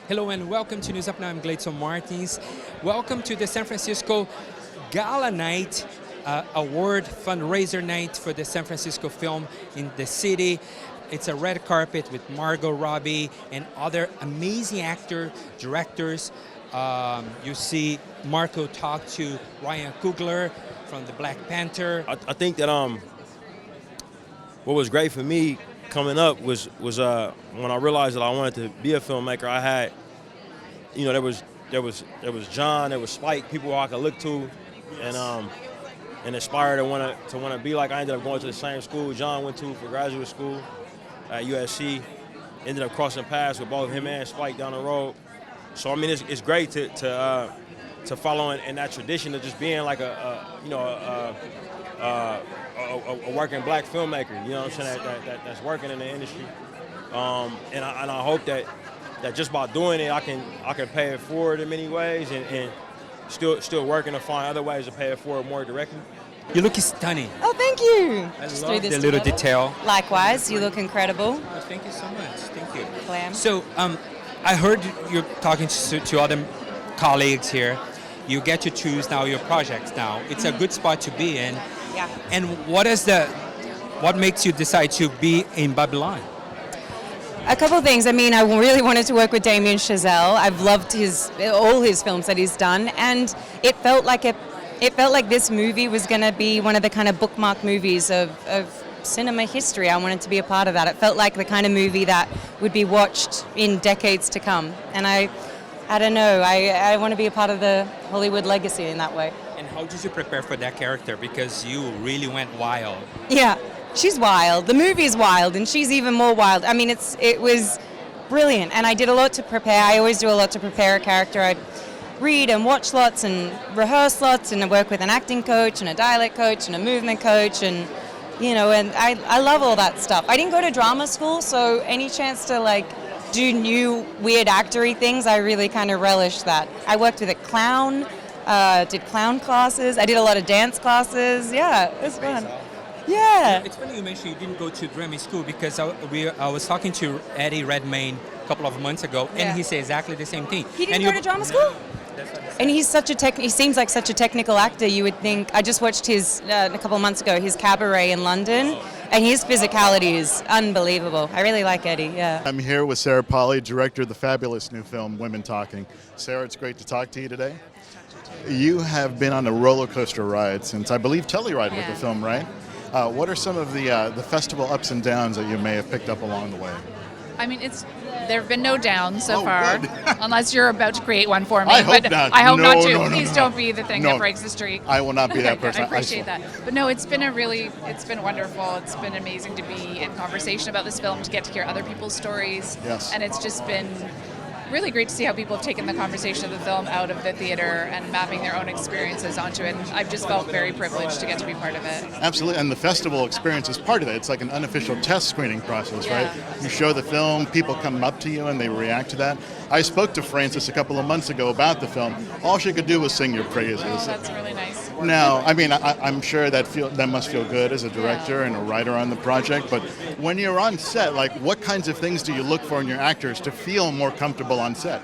Hello and welcome to News Up Now. I'm Gleidson Martins. Welcome to the San Francisco Gala Night, award fundraiser night for the San Francisco film in the city. It's a red carpet with Margot Robbie and other amazing actors, directors. You see Marco talk to Ryan Coogler from the Black Panther. I think that what was great for me coming up was when I realized that I wanted to be a filmmaker. I had, there was John, there was Spike, people I could look to, and inspired to want to be like. I ended up going to the same school John went to for graduate school at USC. Ended up crossing paths with both him and Spike down the road. So I mean, it's great to follow in that tradition of just being like a working black filmmaker, you know what I'm saying, that's working in the industry. And I hope that just by doing it, I can pay it forward in many ways and still working to find other ways to pay it forward more directly. You look stunning. Oh, thank you. I love the little detail. Likewise, you look incredible. Oh, thank you so much. Thank you. Glam. So I heard you're talking to other colleagues here. You get to choose now your projects now. It's a good spot to be in. Yeah. And what makes you decide to be in Babylon? A couple of things. I mean, I really wanted to work with Damien Chazelle. I've loved all his films that he's done, and it felt like this movie was going to be one of the kind of bookmark movies of cinema history. I wanted to be a part of that. It felt like the kind of movie that would be watched in decades to come. And I don't know, I want to be a part of the Hollywood legacy in that way. And how did you prepare for that character? Because you really went wild. Yeah, she's wild. The movie's wild, and she's even more wild. I mean, it was brilliant, and I did a lot to prepare. I always do a lot to prepare a character. I'd read and watch lots and rehearse lots, and I work with an acting coach and a dialect coach and a movement coach, and and I love all that stuff. I didn't go to drama school, so any chance to do new weird actory things, I really kind of relished that. I worked with a clown, did clown classes. I did a lot of dance classes. Yeah, it was fun. Yeah. It's funny you mentioned you didn't go to drama school because I was talking to Eddie Redmayne a couple of months ago, and he said exactly the same thing. He didn't go to drama school? And he's he seems like such a technical actor. You would think. I just watched his a couple of months ago, his Cabaret in London, and his physicality is unbelievable. I really like Eddie. Yeah. I'm here with Sarah Polley, director of the fabulous new film Women Talking. Sarah, it's great to talk to you today. You have been on a roller coaster ride since, I believe, Telluride with the film, right? What are some of the festival ups and downs that you may have picked up along the way? I mean, there have been no downs so far, good. Unless you're about to create one for me. I hope not. I hope not to. No, Please don't be the thing that breaks the streak. I will not be that person. I appreciate that. But no, it's been wonderful. It's been amazing to be in conversation about this film, to get to hear other people's stories. Yes. And it's just been really great to see how people have taken the conversation of the film out of the theater and mapping their own experiences onto it. And I've just felt very privileged to get to be part of it. Absolutely, and the festival experience is part of it. It's like an unofficial test screening process, right? You show the film, people come up to you and they react to that. I spoke to Frances a couple of months ago about the film. All she could do was sing your praises. Oh, that's really nice. Now, I mean, I'm sure that must feel good as a director and a writer on the project, but when you're on set, what kinds of things do you look for in your actors to feel more comfortable on set?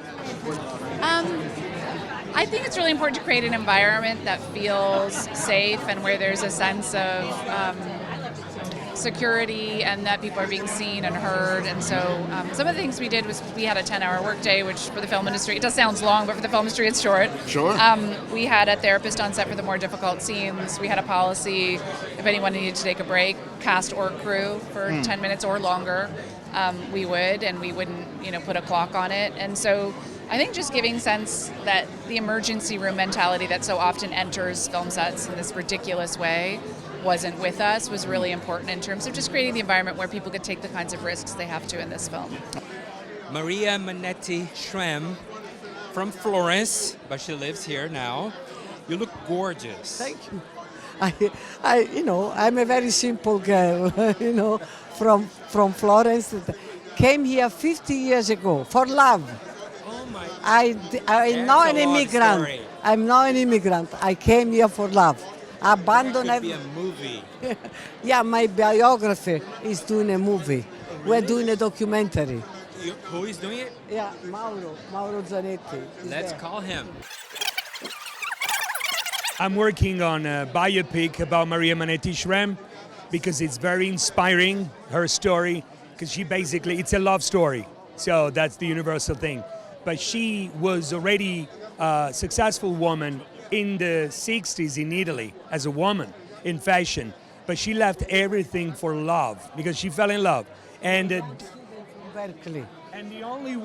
I think it's really important to create an environment that feels safe and where there's a sense of security and that people are being seen and heard. And so some of the things we did was we had a 10-hour workday, which for the film industry, it does sound long, but for the film industry it's short. Sure. We had a therapist on set for the more difficult scenes. We had a policy, if anyone needed to take a break, cast or crew for 10 minutes or longer, we would, and we wouldn't put a clock on it. And so I think just giving sense that the emergency room mentality that so often enters film sets in this ridiculous way wasn't with us was really important in terms of just creating the environment where people could take the kinds of risks they have to in this film. Mariam Manetti Shrem from Florence, but she lives here now. You look gorgeous. Thank you. I'm a very simple girl, from Florence. Came here 50 years ago for love. Oh my! I'm now an immigrant. Story. I'm now an immigrant. I came here for love. Abandon That could be a movie. Yeah, my biography is doing a movie. We're doing a documentary. Who is doing it? Yeah, Mauro Zanetti. is Let's there. call him. I'm working on a biopic about Mariam Manetti Shrem because it's very inspiring, her story, because she basically, it's a love story. So that's the universal thing. But she was already a successful woman in the 60s in Italy as a woman in fashion. But she left everything for love because she fell in love. And Berkeley. And the only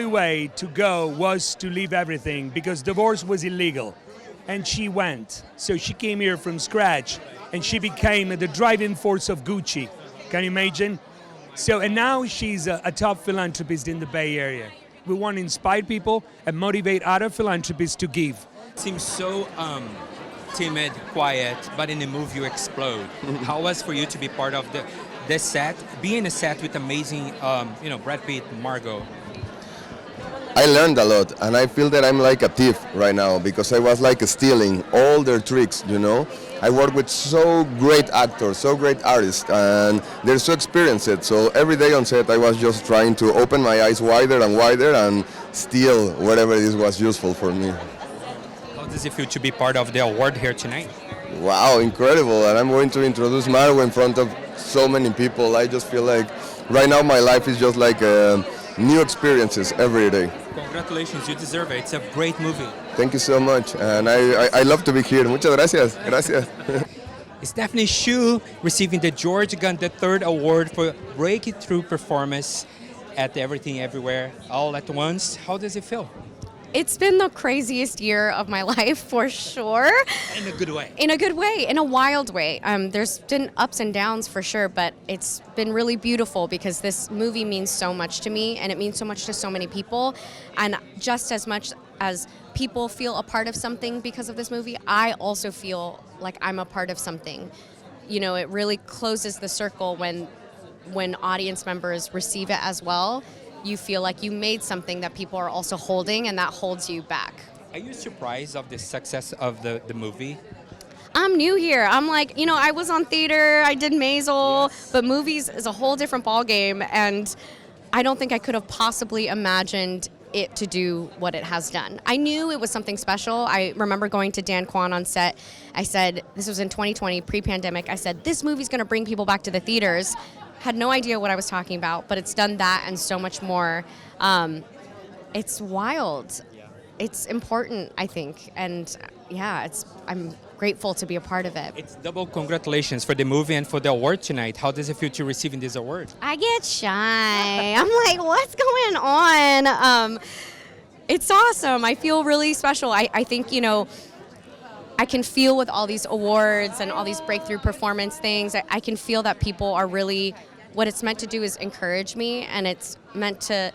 way to go was to leave everything because divorce was illegal. And she went. So she came here from scratch and she became the driving force of Gucci. Can you imagine? So, and now she's a top philanthropist in the Bay Area. We want to inspire people and motivate other philanthropists to give. Seems so timid, quiet, but in the movie you explode. How was for you to be part of this set, be in a set with amazing, Brad Pitt, Margot? I learned a lot, and I feel that I'm like a thief right now because I was like stealing all their tricks, you know. I work with so great actors, so great artists, and they're so experienced. So every day on set, I was just trying to open my eyes wider and wider and steal whatever it is was useful for me. How does it feel to be part of the award here tonight? Wow, incredible! And I'm going to introduce Margot in front of so many people. I just feel like right now my life is just like new experiences every day. Congratulations, you deserve it. It's a great movie. Thank you so much, and I love to be here. Muchas gracias. Gracias. Stephanie Hsu receiving the George Gunn III Award for Breakthrough Performance at Everything Everywhere All at Once. How does it feel? It's been the craziest year of my life, for sure. In a good way. In a good way, in a wild way. There's been ups and downs for sure, but it's been really beautiful because this movie means so much to me and it means so much to so many people. And just as much as people feel a part of something because of this movie, I also feel like I'm a part of something. You know, it really closes the circle when audience members receive it as well. You feel like you made something that people are also holding, and that holds you back. Are you surprised of the success of the movie? I'm new here. I'm like, I was on theater, I did Maisel, but movies is a whole different ballgame, and I don't think I could have possibly imagined it to do what it has done. I knew it was something special. I remember going to Dan Kwan on set. I said, this was in 2020, pre-pandemic, I said, this movie's gonna bring people back to the theaters. Had no idea what I was talking about, but it's done that and so much more. It's wild. It's important, I think, and I'm grateful to be a part of it. It's double congratulations for the movie and for the award tonight. How does it feel to receiving this award? I get shy. I'm like, what's going on? It's awesome. I feel really special. I think, I can feel with all these awards and all these breakthrough performance things, I can feel that people are really, what it's meant to do is encourage me, and it's meant to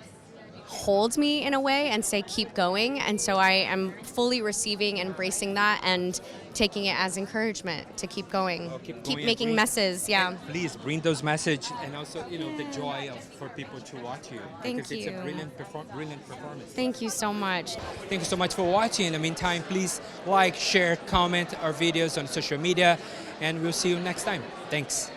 hold me in a way and say keep going. And so I am fully receiving, embracing that, and taking it as encouragement to keep going, keep making messes. Yeah. And please bring those messages and also the joy for people to watch you. Thank because it's you. a brilliant performance. Thank you so much. Thank you so much for watching. In the meantime, please like, share, comment our videos on social media, and we'll see you next time. Thanks.